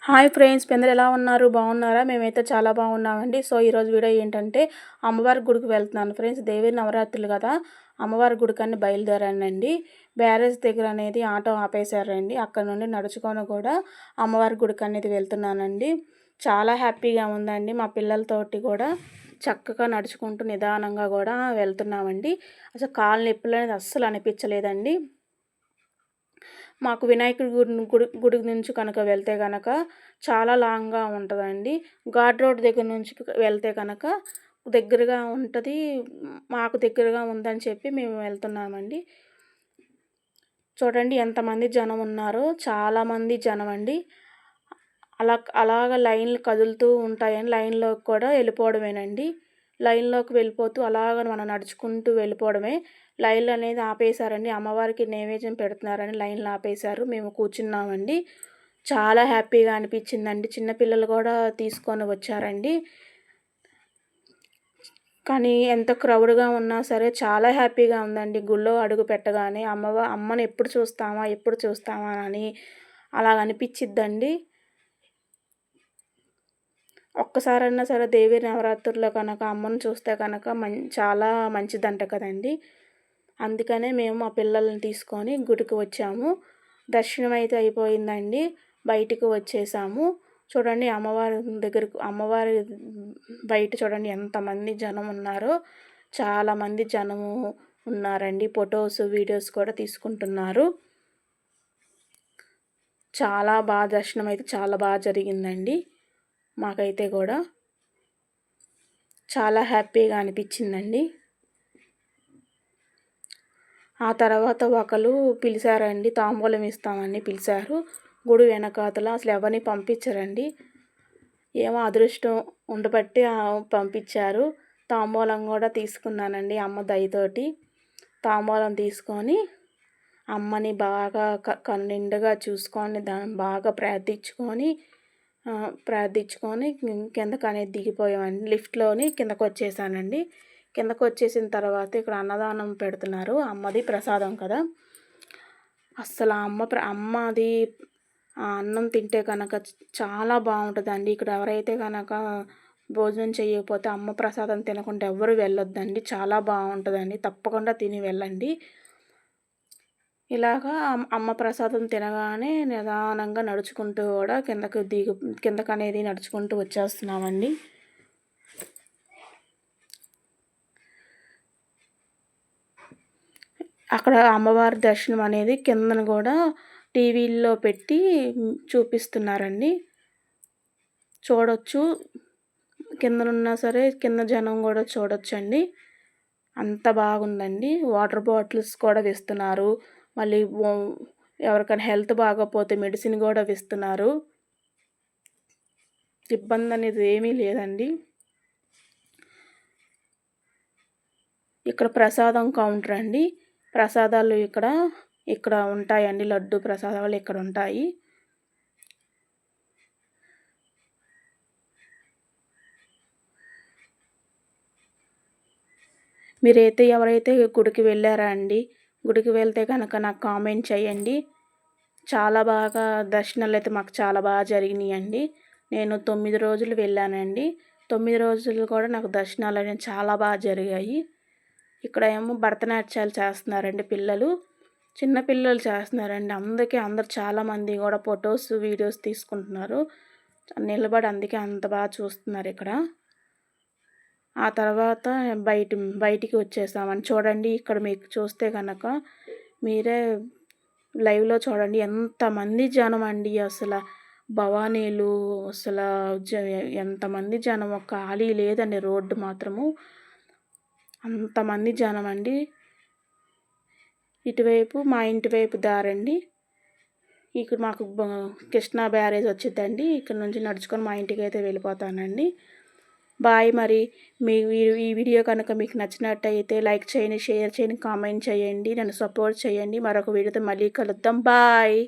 Hi friends, అందరూ ఎలా ఉన్నారు? బాగున్నారా? మేమైతే చాలా బాగున్నామండి. సో ఈరోజు వీడియో ఏంటంటే అమ్మవారి గుడికి వెళ్తున్నాను ఫ్రెండ్స్. దేవి నవరాత్రులు కదా, అమ్మవారి గుడికని బయలుదేరానండి. బ్యారేజ్ దగ్గర అనేది ఆటో ఆపేశారండి. అక్కడ నుండి నడుచుకొని కూడా అమ్మవారి గుడికి అనేది వెళ్తున్నానండి. చాలా హ్యాపీగా ఉందండి. మా పిల్లలతోటి కూడా చక్కగా నడుచుకుంటూ నిదానంగా కూడా వెళ్తున్నామండి. అసలు కాళ్ళు నొప్పులు అనేది అస్సలు అనిపించలేదండి. మాకు వినాయకుడి గుడి నుంచి కనుక వెళ్తే కనుక చాలా లాంగ్గా ఉంటుందండి. ఘాట్ రోడ్ దగ్గర నుంచి వెళ్తే కనుక దగ్గరగా ఉంటుంది. మాకు దగ్గరగా ఉందని చెప్పి మేము వెళ్తున్నామండి. చూడండి ఎంతమంది జనం ఉన్నారో, చాలామంది జనం అండి. అలాగ లైన్లు కదులుతూ ఉంటాయని లైన్లోకి కూడా వెళ్ళిపోవడమేనండి. లైన్లోకి వెళ్ళిపోతూ అలాగ మనం నడుచుకుంటూ వెళ్ళిపోవడమే. లైన్లు అనేది ఆపేశారండి. అమ్మవారికి నైవేద్యం పెడుతున్నారని లైన్లు ఆపేశారు. మేము కూర్చున్నామండి. చాలా హ్యాపీగా అనిపించిందండి. చిన్నపిల్లలు కూడా తీసుకొని వచ్చారండి. కానీ ఎంత క్రౌడ్గా ఉన్నా సరే చాలా హ్యాపీగా ఉందండి. గుళ్ళో అడుగు పెట్టగానే అమ్మని ఎప్పుడు చూస్తామా అని అలాగ అనిపించిద్దండి. ఒక్కసారైనా సరే దేవి నవరాత్రుల్లో కనుక అమ్మను చూస్తే కనుక చాలా మంచిదంట కదండి. అందుకనే మేము మా పిల్లల్ని తీసుకొని గుడికి వచ్చాము. దర్శనం అయితే అయిపోయిందండి. బయటికి వచ్చేసాము. చూడండి అమ్మవారి బయట చూడండి ఎంతమంది జనం ఉన్నారో. చాలామంది జనము ఉన్నారండి. ఫొటోస్ వీడియోస్ కూడా తీసుకుంటున్నారు. చాలా బాగా దర్శనం అయితే చాలా బాగా జరిగిందండి. మాకైతే కూడా చాలా హ్యాపీగా అనిపించిందండి. ఆ తర్వాత ఒకరు పిలిచారండి, తాంబూలం ఇస్తామని పిలిచారు. గుడి వెనకాతల అసలు ఎవరిని పంపించరండి. ఏమో అదృష్టం ఉండబట్టి పంపించారు. తాంబూలం కూడా తీసుకున్నానండి అమ్మ దయతోటి. తాంబూలం తీసుకొని అమ్మని బాగా కన్నిండుగా చూసుకొని దాన్ని బాగా ప్రార్థించుకొని కిందకు అనేది దిగిపోయామండి. లిఫ్ట్లోని కిందకు వచ్చేసానండి. కిందకు వచ్చేసిన తర్వాత ఇక్కడ అన్నదానం పెడుతున్నారు. అమ్మది ప్రసాదం కదా, అస్సలు అమ్మది అన్నం తింటే కనుక చాలా బాగుంటుందండి. ఇక్కడ ఎవరైతే కనుక భోజనం చేయకపోతే అమ్మ ప్రసాదం తినకుండా ఎవ్వరు వెళ్ళొద్దండి. చాలా బాగుంటుందండి. తప్పకుండా తిని వెళ్ళండి. ఇలాగా అమ్మ ప్రసాదం తినగానే నిదానంగా నడుచుకుంటూ కూడా కిందకు అనేది నడుచుకుంటూ వచ్చేస్తున్నామండి. అక్కడ అమ్మవారి దర్శనం అనేది కిందను కూడా టీవీల్లో పెట్టి చూపిస్తున్నారండి. చూడొచ్చు. కిందనున్నా సరే కింద జనం కూడా చూడొచ్చండి. అంత బాగుందండి. వాటర్ బాటిల్స్ కూడా ఇస్తున్నారు. మళ్ళీ ఎవరికైనా హెల్త్ బాగోకపోతే మెడిసిన్ కూడా ఇస్తున్నారు. ఇబ్బంది అనేది ఏమీ లేదండి. ఇక్కడ ప్రసాదం కౌంటర్ అండి. ప్రసాదాలు ఇక్కడ ఉంటాయండి. లడ్డు ప్రసాదాలు ఇక్కడ ఉంటాయి. ఎవరైతే గుడికి వెళ్ళారా అండి, గుడికి వెళ్తే కనుక నాకు కామెంట్ చేయండి. చాలా బాగా దర్శనాలు అయితే మాకు చాలా బాగా జరిగినాయండి. నేను 9 రోజులు వెళ్ళానండి. 9 రోజులు కూడా నాకు దర్శనాలు అనేవి చాలా బాగా జరిగాయి. ఇక్కడ ఏమో భరతనాట్యాలు చేస్తున్నారండి పిల్లలు, చిన్న పిల్లలు చేస్తున్నారండి. అందరూ చాలామంది కూడా ఫొటోస్ వీడియోస్ తీసుకుంటున్నారు. నిలబడి అందుకే అంత బాగా చూస్తున్నారు ఇక్కడ. ఆ తర్వాత బయటికి వచ్చేసామని చూడండి. ఇక్కడ మీకు చూస్తే కనుక మీరే లైవ్లో చూడండి ఎంతమంది జనం అండి. అసలు భవానీలు ఎంతమంది జనం, ఖాళీ లేదండి రోడ్డు మాత్రము. అంతమంది జనం అండి. ఇటువైపు మా ఇంటి వైపు దారండి. ఇక్కడ మాకు కృష్ణా బ్యారేజ్ వచ్చిందండి. ఇక్కడ నుంచి నడుచుకొని మా ఇంటికి అయితే వెళ్ళిపోతానండి. బాయ్. మరి ఈ వీడియో కనుక మీకు నచ్చినట్టయితే లైక్ చేయండి, షేర్ చేయండి, కామెంట్ చేయండి, నన్ను సపోర్ట్ చేయండి. మరొక వీడియోతో మళ్ళీ కలుద్దాం. బాయ్.